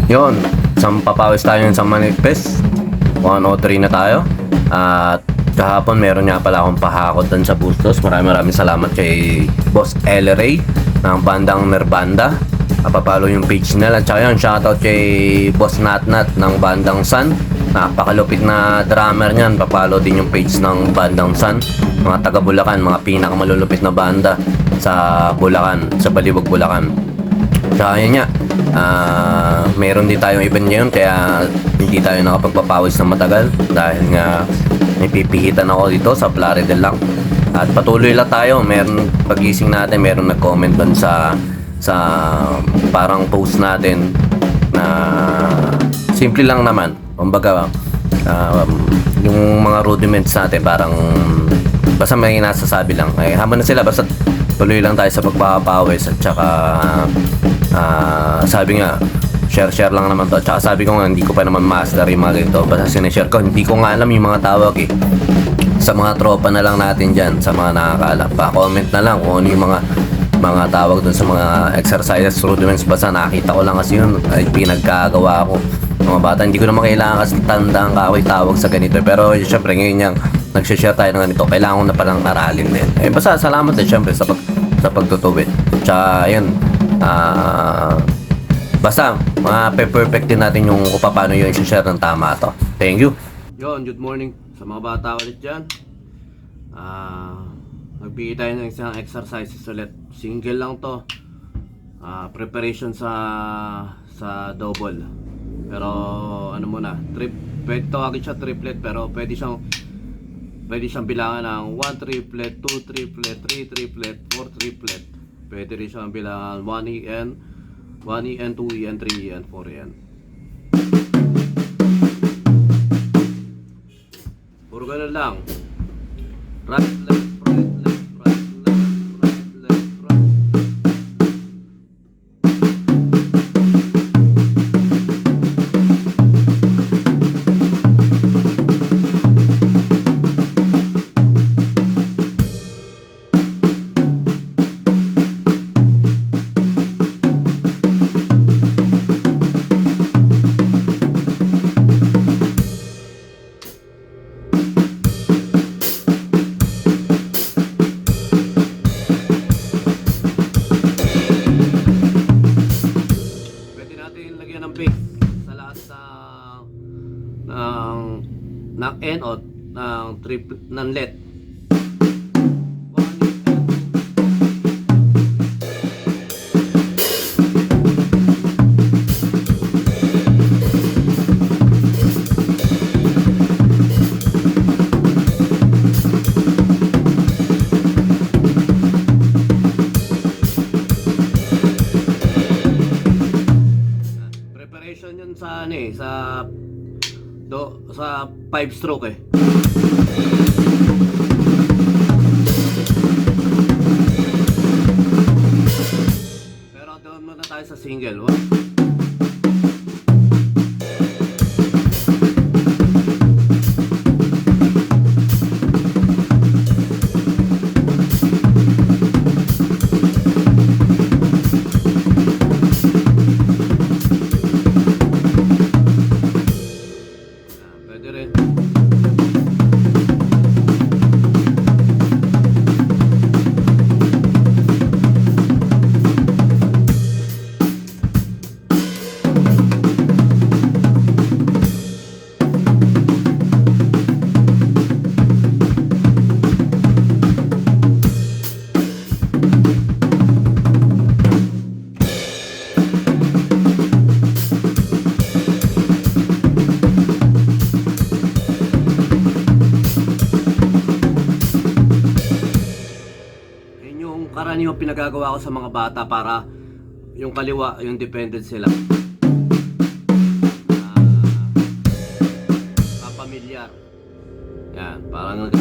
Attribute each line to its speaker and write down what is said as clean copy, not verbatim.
Speaker 1: Yun, isang papawis tayo sa Manifest. 103 na tayo. At kahapon meron nga pala akong pahakot dun sa Bustos. Maraming salamat kay Boss El Ray ng bandang Nerbanda. Papalo yung page nila. Tsaka yun, shoutout kay Boss Natnat ng bandang Sun. Napakalupit na drummer niyan. Papalo din yung page ng bandang Sun. Mga taga Bulacan, mga pinakamalulupit na banda sa Bulacan, sa Balibog, Bulacan. Tsaka yun nga, meron din tayong event ngayon kaya hindi tayo nakapagpapawis ng matagal dahil nga may pipihitan ako dito sa Plaridel lang. At patuloy lang tayo. Meron pagising natin, meron nag-comment doon sa parang post natin na simple lang naman. Kumbaga, yung mga rudiments natin parang basta may nasasabi lang. Habang na sila, basta tuloy lang tayo sa pagpapawis at saka sabi nga share lang naman to. At saka sabi ko nga hindi ko pa naman master yung mga ganito. Basta sinishare ko, hindi ko nga alam yung mga tawag sa mga tropa na lang natin dyan, sa mga nakakaalam. Pa-comment na lang kung ano yung mga tawag dun sa mga exercises, rudiments. Basta nakita ko lang kasi yun ay pinagkagawa ko mga bata. Hindi ko naman kailangan kasi tandaan ka ako'y tawag sa ganito. Pero syempre ngayon yung nagsishare tayo ng ganito, kailangan ko na palang aralin din. Basta salamat din syempre sa pagtutuwid. Tsaka yun, basta perfect din natin yung kung paano yung i-share ng tama to. Thank you. Yun, good morning sa mga bata ulit dyan. Nagbigay tayo ng isang exercises ulit. Single lang to. Preparation sa double. Pero ano muna, pwede tawagin siya triplet, pero pwede siyang bilangan ng 1 triplet, 2 triplet, 3 triplet, 4 triplet. Pwede rin siyang bilangan 1EN, 1EN, 2EN, 3EN, 4EN. Puro ganun lang. Right, left, right, left, right, left, right, left, right. Ng NOT ng triple ng LED. Preparation yun sa sa 5 stroke Pero doon muna tayo sa single. Karaniwang pinagagawa ko sa mga bata para yung kaliwa, yung dependent sila. Kapamilyar. Yan, parang